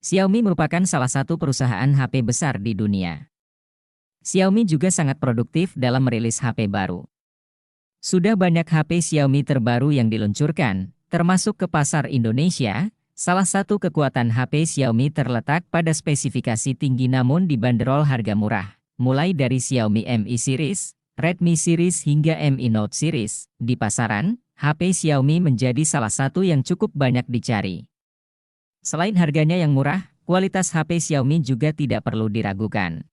Xiaomi merupakan salah satu perusahaan HP besar di dunia. Xiaomi juga sangat produktif dalam merilis HP baru. Sudah banyak HP Xiaomi terbaru yang diluncurkan, termasuk ke pasar Indonesia. Salah satu kekuatan HP Xiaomi terletak pada spesifikasi tinggi namun dibanderol harga murah. Mulai dari Xiaomi Mi Series, Redmi Series hingga Mi Note Series. Di pasaran, HP Xiaomi menjadi salah satu yang cukup banyak dicari. Selain harganya yang murah, kualitas HP Xiaomi juga tidak perlu diragukan.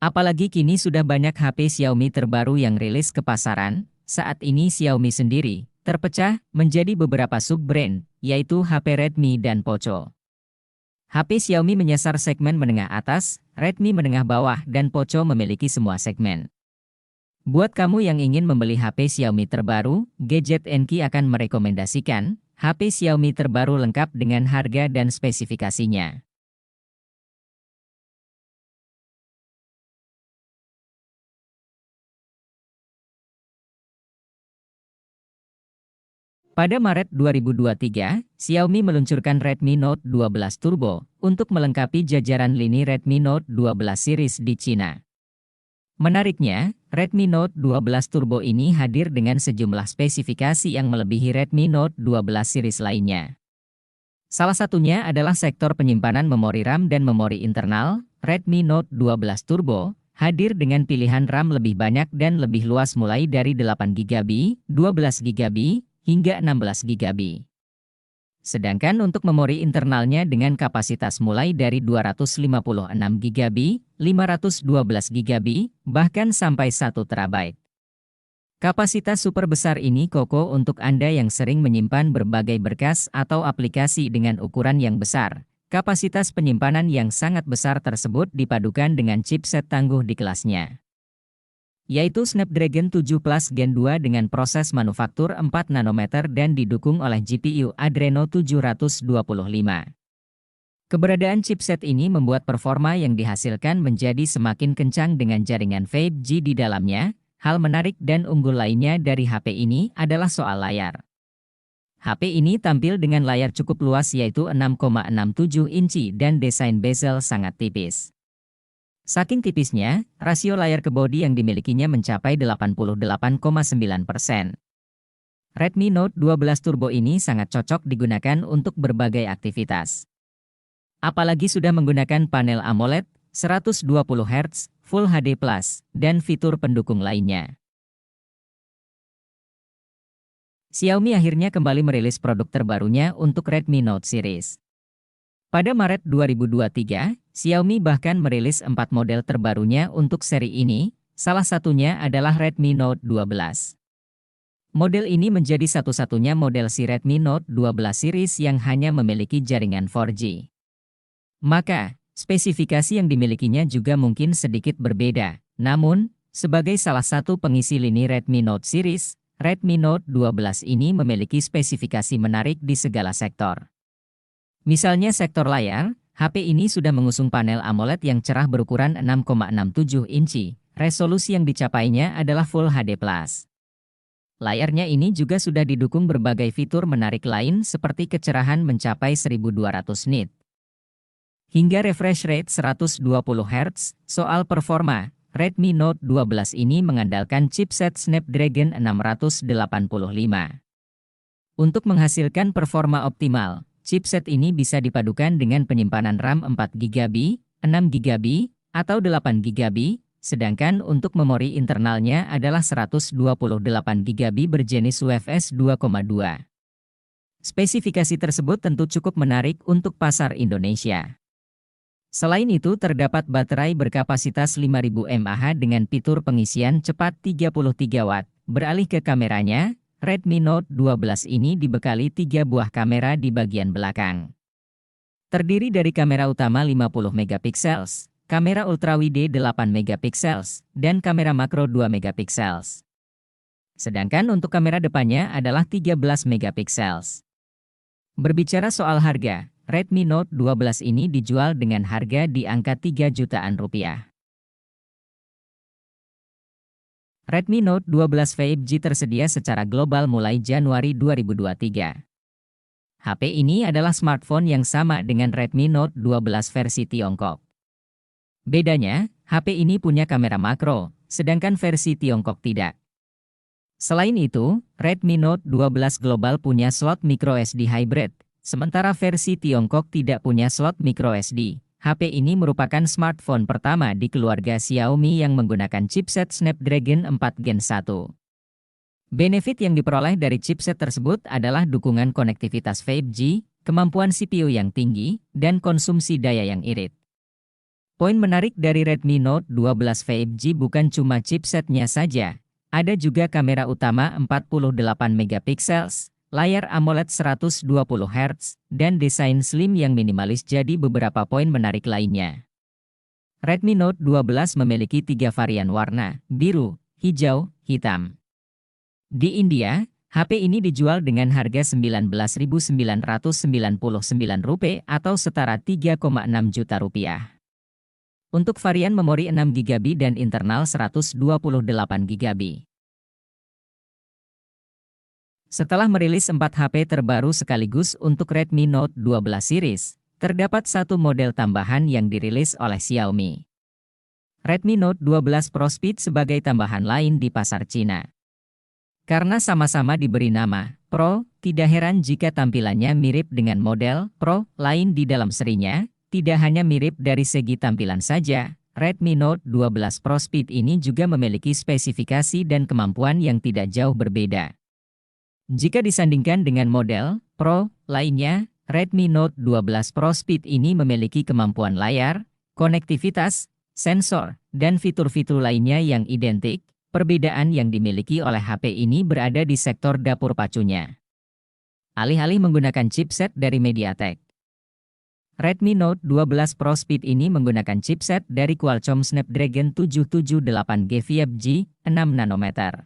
Apalagi kini sudah banyak HP Xiaomi terbaru yang rilis ke pasaran. Saat ini Xiaomi sendiri terpecah menjadi beberapa sub-brand, yaitu HP Redmi dan Poco. HP Xiaomi menyasar segmen menengah atas, Redmi menengah bawah, dan Poco memiliki semua segmen. Buat kamu yang ingin membeli HP Xiaomi terbaru, Gadget NQ akan merekomendasikan HP Xiaomi terbaru lengkap dengan harga dan spesifikasinya. Pada Maret 2023, Xiaomi meluncurkan Redmi Note 12 Turbo untuk melengkapi jajaran lini Redmi Note 12 series di Cina. Menariknya, Redmi Note 12 Turbo ini hadir dengan sejumlah spesifikasi yang melebihi Redmi Note 12 series lainnya. Salah satunya adalah sektor penyimpanan memori RAM dan memori internal. Redmi Note 12 Turbo hadir dengan pilihan RAM lebih banyak dan lebih luas mulai dari 8GB, 12GB, hingga 16GB. Sedangkan untuk memori internalnya dengan kapasitas mulai dari 256GB, 512GB, bahkan sampai 1TB. Kapasitas super besar ini kokoh untuk Anda yang sering menyimpan berbagai berkas atau aplikasi dengan ukuran yang besar. Kapasitas penyimpanan yang sangat besar tersebut dipadukan dengan chipset tangguh di kelasnya, yaitu Snapdragon 7 Plus Gen 2 dengan proses manufaktur 4 nanometer dan didukung oleh GPU Adreno 725. Keberadaan chipset ini membuat performa yang dihasilkan menjadi semakin kencang dengan jaringan 5G di dalamnya. Hal menarik dan unggul lainnya dari HP ini adalah soal layar. HP ini tampil dengan layar cukup luas yaitu 6,67 inci dan desain bezel sangat tipis. Saking tipisnya, rasio layar ke bodi yang dimilikinya mencapai 88,9%. Redmi Note 12 Turbo ini sangat cocok digunakan untuk berbagai aktivitas. Apalagi sudah menggunakan panel AMOLED, 120Hz, Full HD+, dan fitur pendukung lainnya. Xiaomi akhirnya kembali merilis produk terbarunya untuk Redmi Note series. Pada Maret 2023, Xiaomi bahkan merilis 4 model terbarunya untuk seri ini, salah satunya adalah Redmi Note 12. Model ini menjadi satu-satunya model si Redmi Note 12 series yang hanya memiliki jaringan 4G. Maka, spesifikasi yang dimilikinya juga mungkin sedikit berbeda. Namun, sebagai salah satu pengisi lini Redmi Note series, Redmi Note 12 ini memiliki spesifikasi menarik di segala sektor. Misalnya sektor layar, HP ini sudah mengusung panel AMOLED yang cerah berukuran 6,67 inci. Resolusi yang dicapainya adalah Full HD+. Layarnya ini juga sudah didukung berbagai fitur menarik lain seperti kecerahan mencapai 1200 nit. Hingga refresh rate 120Hz. Soal performa, Redmi Note 12 ini mengandalkan chipset Snapdragon 685. Untuk menghasilkan performa optimal, chipset ini bisa dipadukan dengan penyimpanan RAM 4GB, 6GB, atau 8GB, sedangkan untuk memori internalnya adalah 128GB berjenis UFS 2,2. Spesifikasi tersebut tentu cukup menarik untuk pasar Indonesia. Selain itu terdapat baterai berkapasitas 5000 mAh dengan fitur pengisian cepat 33 Watt. Beralih ke kameranya, Redmi Note 12 ini dibekali 3 buah kamera di bagian belakang. Terdiri dari kamera utama 50 megapiksel, kamera ultrawide 8 megapiksel, dan kamera makro 2 megapiksel. Sedangkan untuk kamera depannya adalah 13 megapiksel. Berbicara soal harga, Redmi Note 12 ini dijual dengan harga di angka 3 jutaan rupiah. Redmi Note 12 5G tersedia secara global mulai Januari 2023. HP ini adalah smartphone yang sama dengan Redmi Note 12 versi Tiongkok. Bedanya, HP ini punya kamera makro, sedangkan versi Tiongkok tidak. Selain itu, Redmi Note 12 Global punya slot microSD hybrid, sementara versi Tiongkok tidak punya slot microSD. HP ini merupakan smartphone pertama di keluarga Xiaomi yang menggunakan chipset Snapdragon 4 Gen 1. Benefit yang diperoleh dari chipset tersebut adalah dukungan konektivitas 5G, kemampuan CPU yang tinggi, dan konsumsi daya yang irit. Poin menarik dari Redmi Note 12 5G bukan cuma chipsetnya saja, ada juga kamera utama 48 megapiksel, layar AMOLED 120 Hz, dan desain slim yang minimalis jadi beberapa poin menarik lainnya. Redmi Note 12 memiliki 3 varian warna, biru, hijau, hitam. Di India, HP ini dijual dengan harga Rp19.999 atau setara Rp3,6 juta. Untuk varian memori 6GB dan internal 128GB. Setelah merilis 4 HP terbaru sekaligus untuk Redmi Note 12 series, terdapat satu model tambahan yang dirilis oleh Xiaomi. Redmi Note 12 Pro Speed sebagai tambahan lain di pasar Cina. Karena sama-sama diberi nama Pro, tidak heran jika tampilannya mirip dengan model Pro lain di dalam serinya. Tidak hanya mirip dari segi tampilan saja, Redmi Note 12 Pro Speed ini juga memiliki spesifikasi dan kemampuan yang tidak jauh berbeda. Jika disandingkan dengan model Pro lainnya, Redmi Note 12 Pro Speed ini memiliki kemampuan layar, konektivitas, sensor, dan fitur-fitur lainnya yang identik. Perbedaan yang dimiliki oleh HP ini berada di sektor dapur pacunya. Alih-alih menggunakan chipset dari MediaTek, Redmi Note 12 Pro Speed ini menggunakan chipset dari Qualcomm Snapdragon 778G 5G 6 nanometer.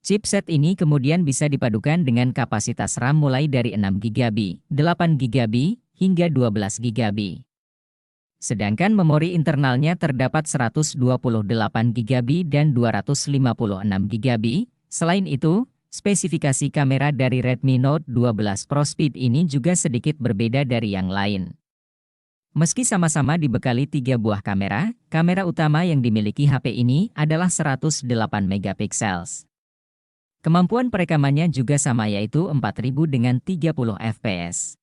Chipset ini kemudian bisa dipadukan dengan kapasitas RAM mulai dari 6GB, 8GB, hingga 12GB. Sedangkan memori internalnya terdapat 128GB dan 256GB. Selain itu, spesifikasi kamera dari Redmi Note 12 Pro Speed ini juga sedikit berbeda dari yang lain. Meski sama-sama dibekali 3 buah kamera, kamera utama yang dimiliki HP ini adalah 108 megapiksel. Kemampuan perekamannya juga sama yaitu 4000 dengan 30 fps.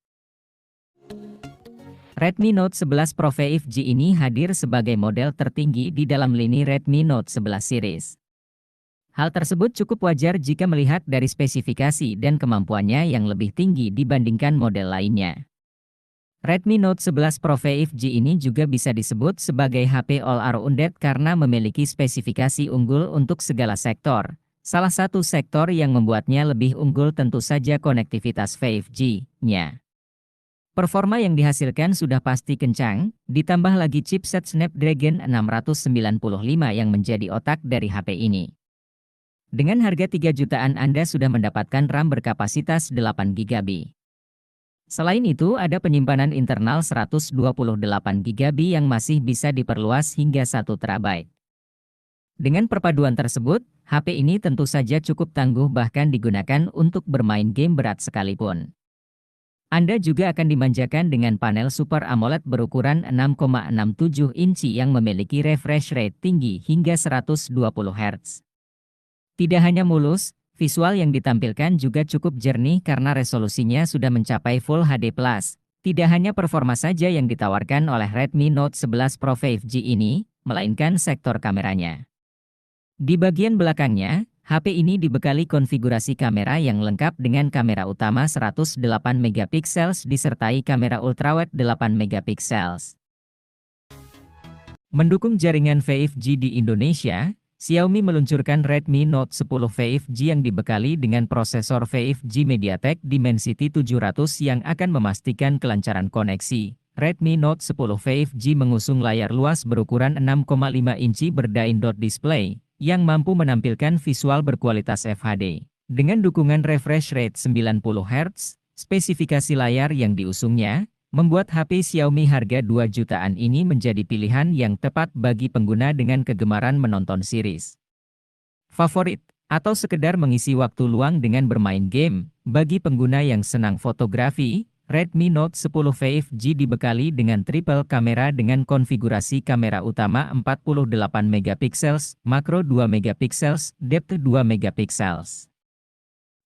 Redmi Note 11 Pro 5G ini hadir sebagai model tertinggi di dalam lini Redmi Note 11 series. Hal tersebut cukup wajar jika melihat dari spesifikasi dan kemampuannya yang lebih tinggi dibandingkan model lainnya. Redmi Note 11 Pro 5G ini juga bisa disebut sebagai HP all-rounded karena memiliki spesifikasi unggul untuk segala sektor. Salah satu sektor yang membuatnya lebih unggul tentu saja konektivitas 5G-nya. Performa yang dihasilkan sudah pasti kencang, ditambah lagi chipset Snapdragon 695 yang menjadi otak dari HP ini. Dengan harga 3 jutaan Anda sudah mendapatkan RAM berkapasitas 8GB. Selain itu ada penyimpanan internal 128GB yang masih bisa diperluas hingga 1 TB. Dengan perpaduan tersebut, HP ini tentu saja cukup tangguh bahkan digunakan untuk bermain game berat sekalipun. Anda juga akan dimanjakan dengan panel Super AMOLED berukuran 6,67 inci yang memiliki refresh rate tinggi hingga 120 Hz. Tidak hanya mulus, visual yang ditampilkan juga cukup jernih karena resolusinya sudah mencapai Full HD+. Tidak hanya performa saja yang ditawarkan oleh Redmi Note 11 Pro 5G ini, melainkan sektor kameranya. Di bagian belakangnya, HP ini dibekali konfigurasi kamera yang lengkap dengan kamera utama 108 megapiksel disertai kamera ultrawide 8 megapiksel. Mendukung jaringan 5G di Indonesia, Xiaomi meluncurkan Redmi Note 10 5G yang dibekali dengan prosesor 5G MediaTek Dimensity 700 yang akan memastikan kelancaran koneksi. Redmi Note 10 5G mengusung layar luas berukuran 6,5 inci berdine-dot display, yang mampu menampilkan visual berkualitas FHD. Dengan dukungan refresh rate 90 Hz, spesifikasi layar yang diusungnya, membuat HP Xiaomi harga 2 jutaan ini menjadi pilihan yang tepat bagi pengguna dengan kegemaran menonton series favorit. atau sekedar mengisi waktu luang dengan bermain game. Bagi pengguna yang senang fotografi, Redmi Note 10 5G dibekali dengan triple kamera dengan konfigurasi kamera utama 48 megapiksel, makro 2 megapiksel, depth 2 megapiksel.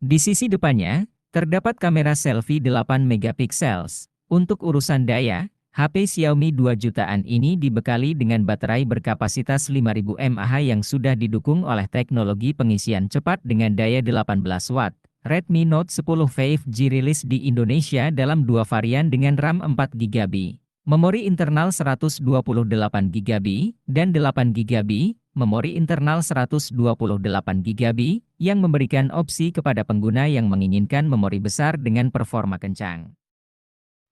Di sisi depannya, terdapat kamera selfie 8 megapiksel. Untuk urusan daya, HP Xiaomi 2 jutaan ini dibekali dengan baterai berkapasitas 5000 mAh yang sudah didukung oleh teknologi pengisian cepat dengan daya 18 watt. Redmi Note 10 5G rilis di Indonesia dalam dua varian dengan RAM 4GB, memori internal 128GB, dan 8GB, memori internal 128GB, yang memberikan opsi kepada pengguna yang menginginkan memori besar dengan performa kencang.